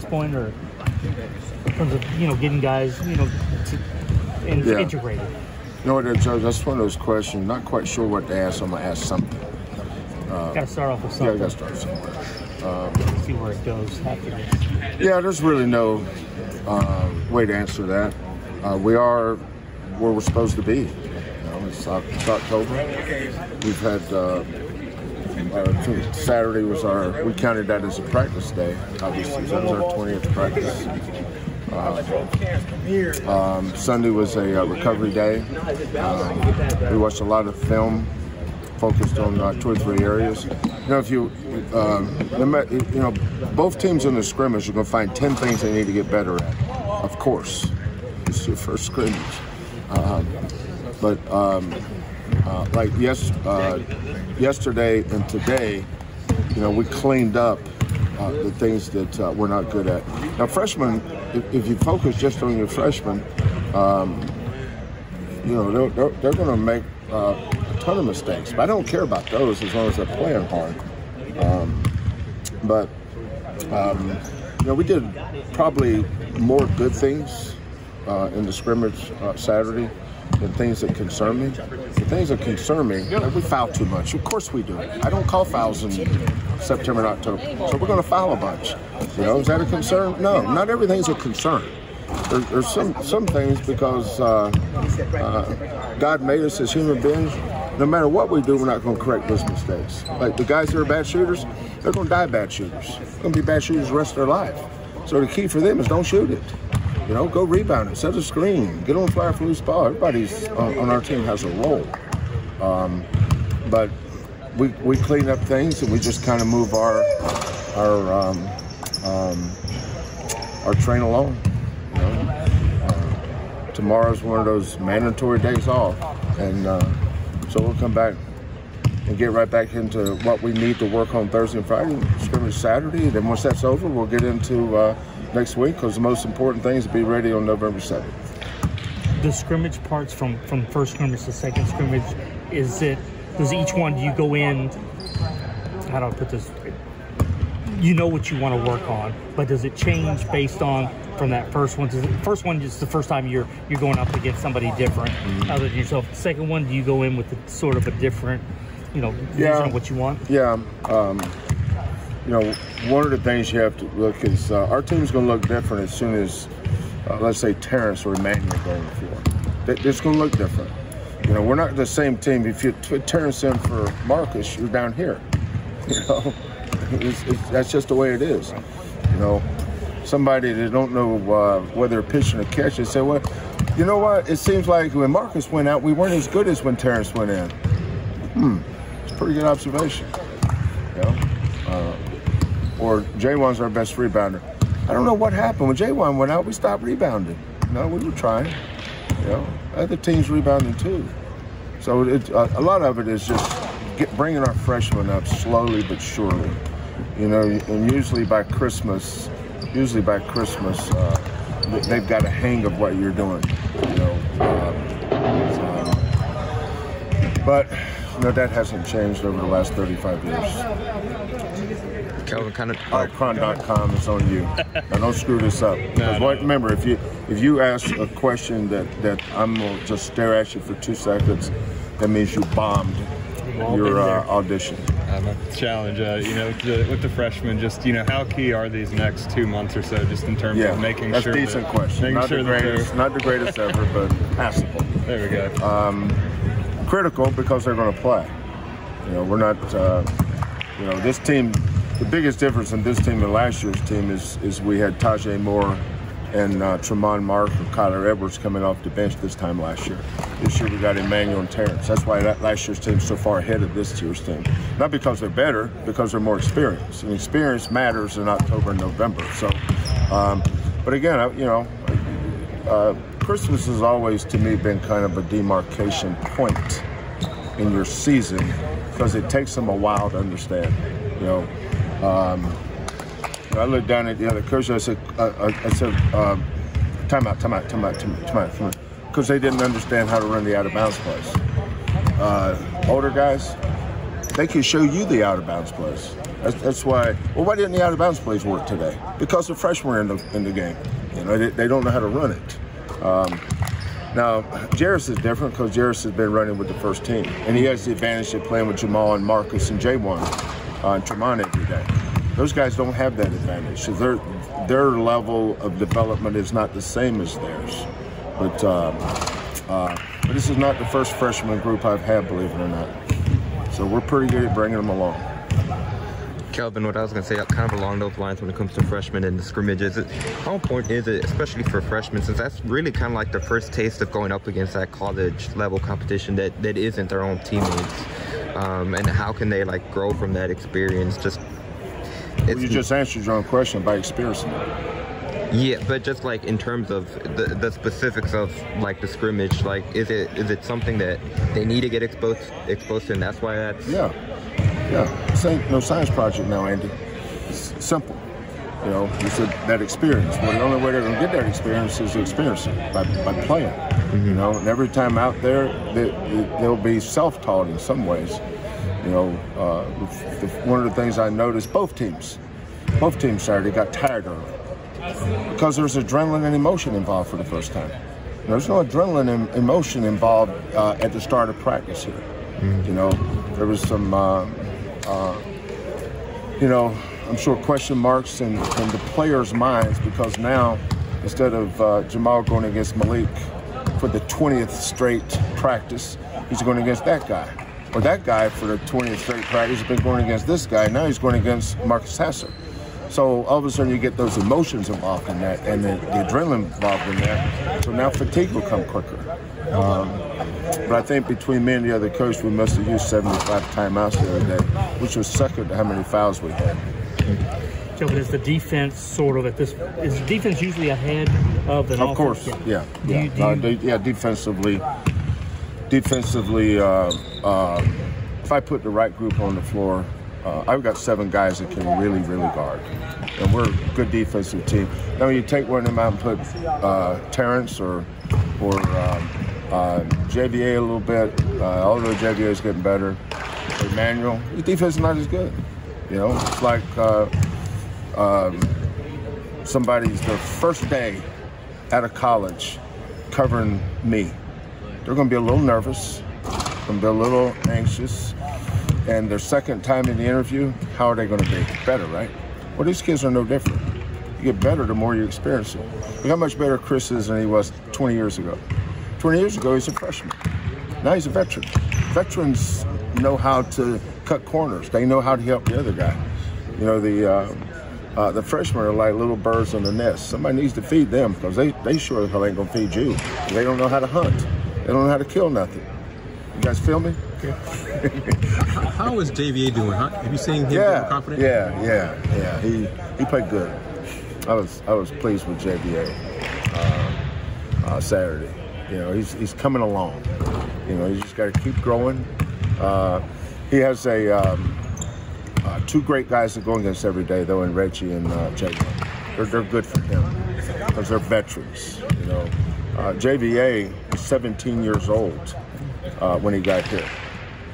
point, or in terms of getting guys integrated? You know what, Joe? That's one of those questions. Not quite sure what to ask. So I'm gonna ask something. Got to start off with something. Yeah, got to start somewhere. See where it goes after this. Yeah, there's really no way to answer that. We are where we're supposed to be. It's October. We've had Saturday was we counted that as a practice day. Obviously, that was our 20th practice. Sunday was a recovery day. We watched a lot of film focused on 2 or 3 areas. If both teams in the scrimmage, you're going to find 10 things they need to get better at. Of course, it's your first scrimmage. Like yesterday and today, we cleaned up the things that we're not good at. Now, freshmen, if you focus just on your freshmen, they're going to make a ton of mistakes. But I don't care about those as long as they're playing hard. We did probably more good things in the scrimmage Saturday than things that concern me. The things that concern me, we foul too much. Of course we do. I don't call fouls in September and October. So we're going to foul a bunch. Is that a concern? No, not everything's a concern. There's some things because God made us as human beings. No matter what we do, we're not going to correct those mistakes. Like the guys that are bad shooters, they're going to die bad shooters. They're going to be bad shooters the rest of their life. So the key for them is don't shoot it. Go rebound it, set a screen, get on the flyer for loose ball. Everybody's on our team has a role. But we clean up things and we just kind of move our train along. Tomorrow's one of those mandatory days off, and so we'll come back and get right back into what we need to work on Thursday and Friday, scrimmage Saturday. Then once that's over, we'll get into next week, because the most important thing is to be ready on November 7th. The scrimmage parts from first scrimmage to second scrimmage, does each one, do you go in, how do I put this, what you want to work on, but does it change based on from that first one? The first one is the first time you're going up against somebody different other than yourself. The second one, do you go in with sort of a different, vision of what you want? Yeah. One of the things you have to look is our team's going to look different as soon as, let's say, Terrence or Emmanuel go on the floor. It's going to look different. We're not the same team. If you put Terrence in for Marcus, you're down here. That's just the way it is. Somebody that don't know whether they're pitching or catch, they say, well, you know what? It seems like when Marcus went out, we weren't as good as when Terrence went in. It's a pretty good observation. Or J1's our best rebounder. I don't know what happened. When J1 went out, we stopped rebounding. We were trying. Other teams rebounding too. So a lot of it is just bringing our freshmen up slowly but surely. And usually by Christmas, they've got a hang of what you're doing. But that hasn't changed over the last 35 years. Kelvin, Cron.com is on you. Now don't screw this up. Remember, if you ask a question that I'm gonna just stare at you for 2 seconds, that means you bombed your audition. A challenge, with the freshmen, just how key are these next 2 months or so, just in terms of making sure? That's a decent question. Not the greatest ever, but passable. There we go. Critical because they're going to play. We're not. This team. The biggest difference in this team and last year's team is we had Tajay Moore and Tremont Mark and Kyler Edwards coming off the bench this time last year. This year we got Emmanuel and Terrence. That's why last year's team's so far ahead of this year's team. Not because they're better, because they're more experienced. And experience matters in October and November. So, but again, Christmas has always, to me, been kind of a demarcation point in your season because it takes them a while to understand. I looked down at the other coach. I said, time out. Because they didn't understand how to run the out-of-bounds plays. Older guys, they can show you the out-of-bounds plays. That's why. Well, why didn't the out of bounds plays work today? Because the freshmen were in the game. You know, they don't know how to run it. Now, Jarris is different because Jarris has been running with the first team, and he has the advantage of playing with Jamal and Marcus and J1 and Tremont every day. Those guys don't have that advantage. So their level of development is not the same as theirs. But this is not the first freshman group I've had, believe it or not. So we're pretty good at bringing them along. Kelvin, what I was going to say, kind of along those lines when it comes to freshmen and the scrimmages, how important is it, especially for freshmen, since that's really kind of like the first taste of going up against that college level competition that isn't their own teammates, and how can they like grow from that experience? Well, you just answered your own question by experiencing it. Yeah, but just like in terms of the specifics of like the scrimmage, like is it something that they need to get exposed to, and that's why that's this ain't no science project now, Andy. It's simple. You know, you said that experience. Well, the only way they're gonna get that experience is to experience it by playing. You know, and every time out there, they'll be self-taught in some ways. You know, one of the things I noticed, both teams Saturday got tired of it because there's adrenaline and emotion involved for the first time. There's no adrenaline and emotion involved at the start of practice here. You know, there was some, you know, I'm sure question marks in the players' minds because now, instead of Jamal going against Malik for the 20th straight practice, he's going against that guy. Or that guy for the 20th straight practice has been going against this guy. Now he's going against Marcus Hasser. So all of a sudden you get those emotions involved in that and the adrenaline involved in that. So now fatigue will come quicker. But I think between me and the other coach, we must have used 75 timeouts the other day, which was second to how many fouls we had. So is the defense sort of is the defense usually ahead of the offense? Of course, yeah. Defensively, if I put the right group on the floor, I've got 7 guys that can really, really guard. And we're a good defensive team. Now, when you take one of them out and put Terrence or JVA a little bit, although JVA is getting better, Emmanuel, the defense is not as good. You know, it's like somebody's their first day out of college covering me. They're going to be a little nervous, going to be a little anxious, and their second time in the interview, how are they going to be? Better, right? Well, these kids are no different. You get better the more you experience it. Look how much better Chris is than he was 20 years ago. 20 years ago, he's a freshman. Now he's a veteran. Veterans know how to cut corners. They know how to help the other guy. You know, the freshmen are like little birds in the nest. Somebody needs to feed them because they sure as hell ain't going to feed you. They don't know how to hunt. They don't know how to kill nothing. You guys feel me? Okay. How is JVA doing? Have you seen him get confident? Yeah. He played good. I was pleased with JVA Saturday. You know, he's coming along. You know, he's just got to keep growing. He has 2 great guys to go against every day, though, in Reggie and Jalen. They're good for him because they're veterans. You know, JVA is 17 years old when he got here.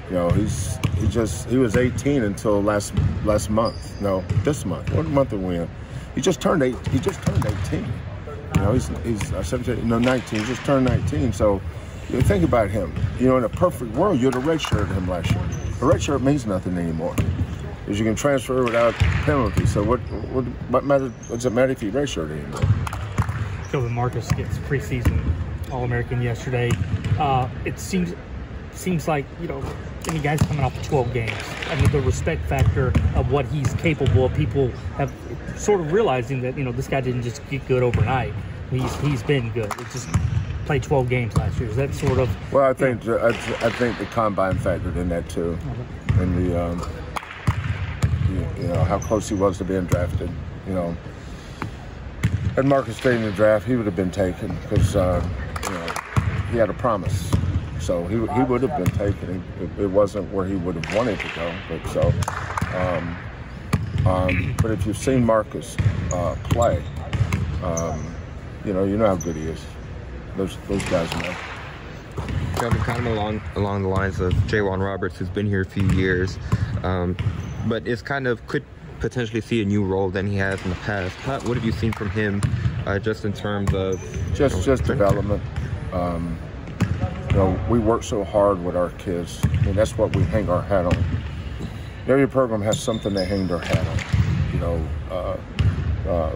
You know, he was 18 until last month. No, this month. What month are we in? He just turned 18. You know, he's 17, 19. He just turned 19. So you think about him. You know, in a perfect world, you'd have redshirted him last year. A red shirt means nothing anymore, because you can transfer without penalty. So what does it matter if you redshirt anymore? Kelvin Marcus gets preseason All-American yesterday. It seems like, you know, any guys coming off 12 games. I mean, the respect factor of what he's capable of, people have sort of realizing that, you know, this guy didn't just get good overnight. He's been good. It just played 12 games last year. Is that sort of? Well, I think the combine factored in that too, and the you know how close he was to being drafted. You know, had Marcus stayed in the draft, he would have been taken because you know, he had a promise. So he would have been taken. It wasn't where he would have wanted to go. But if you've seen Marcus play, you know how good he is. Those guys know. Kelvin, kind of along the lines of J'Wan Roberts, who's been here a few years, but is could potentially see a new role than he has in the past. What have you seen from him, just in terms of just development? We work so hard with our kids. I mean, that's what we hang our hat on. Every program has something they hang their hat on.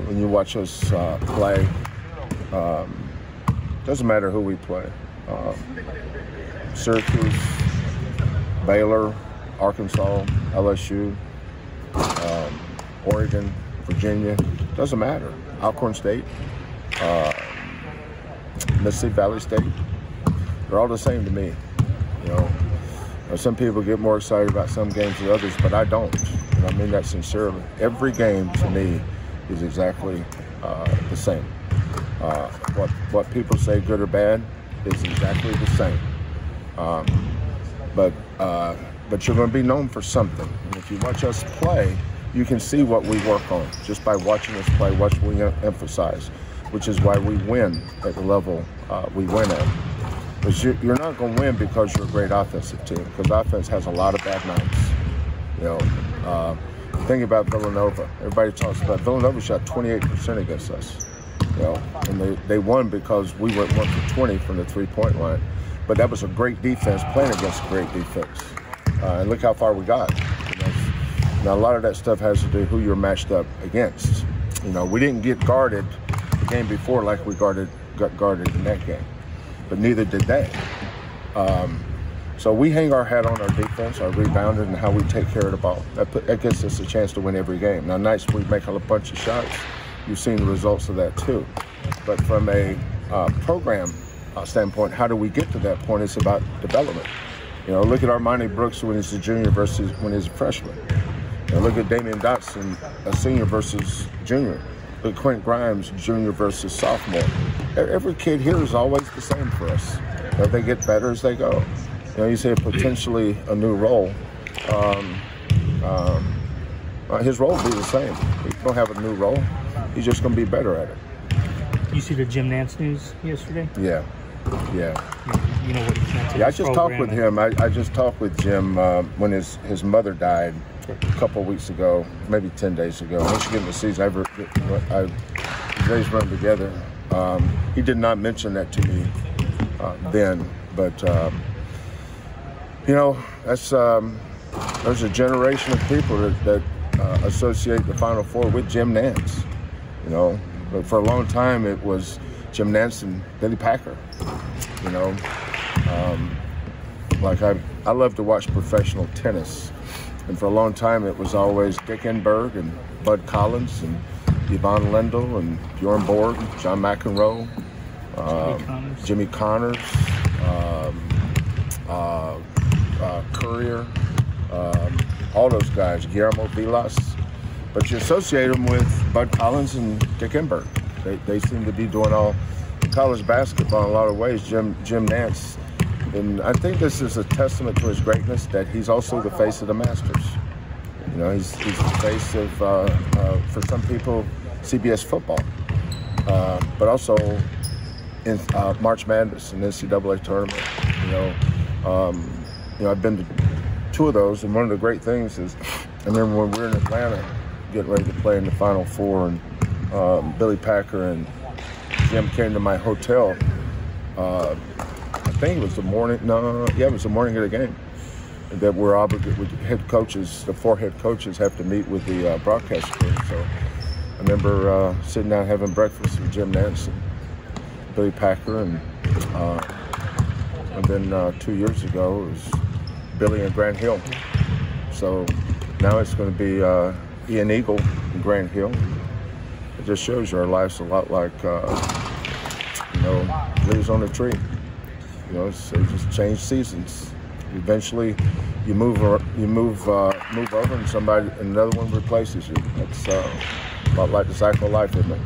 When you watch us play, doesn't matter who we play. Syracuse, Baylor, Arkansas, LSU, Oregon, Virginia, doesn't matter. Alcorn State, Mississippi Valley State, they're all the same to me. Some people get more excited about some games than others, but I don't. And I mean that sincerely. Every game to me is exactly the same. What people say, good or bad, is exactly the same. But you're going to be known for something. And if you watch us play, you can see what we work on just by watching us play, what we emphasize, which is why we win at the level we win at. But you're not going to win because you're a great offensive team, because offense has a lot of bad nights. Think about Villanova. Everybody talks about Villanova shot 28% against us. And they won because we went 1 for 20 from the three-point line. But that was a great defense playing against a great defense. And look how far we got. Now, a lot of that stuff has to do with who you're matched up against. We didn't get guarded the game before like we got guarded in that game. But neither did they. So we hang our hat on our defense, our rebounding, and how we take care of the ball. That gives us a chance to win every game. Now, nights we make a bunch of shots. You've seen the results of that too. But from a program standpoint, how do we get to that point? It's about development. Look at Armani Brooks when he's a junior versus when he's a freshman. Look at Damian Dotson, a senior versus junior. Look at Quint Grimes, junior versus sophomore. Every kid here is always the same for us. They get better as they go. You say potentially a new role. His role will be the same. He don't have a new role. He's just going to be better at it. You see the Jim Nantz news yesterday? Yeah. You know what he's meant to I just talked with him. I just talked with Jim when his mother died a couple of weeks ago, maybe 10 days ago. Michigan the season, I raised them together. He did not mention that to me then, but there's a generation of people that associate the Final Four with Jim Nantz. But for a long time it was Jim Nantz and Billy Packer. I love to watch professional tennis, and for a long time it was always Dick Enberg and Bud Collins and Yvonne Lendl and Bjorn Borg, John McEnroe, Jimmy Connors, Courier, all those guys, Guillermo Vilas. But you associate them with Bud Collins and Dick Enberg. They seem to be doing all college basketball in a lot of ways. Jim Nantz, and I think this is a testament to his greatness that he's also the face of the Masters. He's the face of, for some people, CBS football, but also in March Madness and NCAA tournament. I've been to 2 of those, and one of the great things is, I remember when we were in Atlanta getting ready to play in the Final Four, and Billy Packer and Jim came to my hotel. I think it was the morning. It was the morning of the game. That we're obligated with head coaches. The 4 head coaches have to meet with the broadcast crew. So I remember sitting down having breakfast with Jim Nantz and Billy Packer, and then 2 years ago it was Billy and Grant Hill. So now it's going to be Ian Eagle and Grant Hill. It just shows you our life's a lot like leaves on a tree. They just change seasons. Eventually, you move over, and another one replaces you. That's a lot like the cycle of life, isn't it?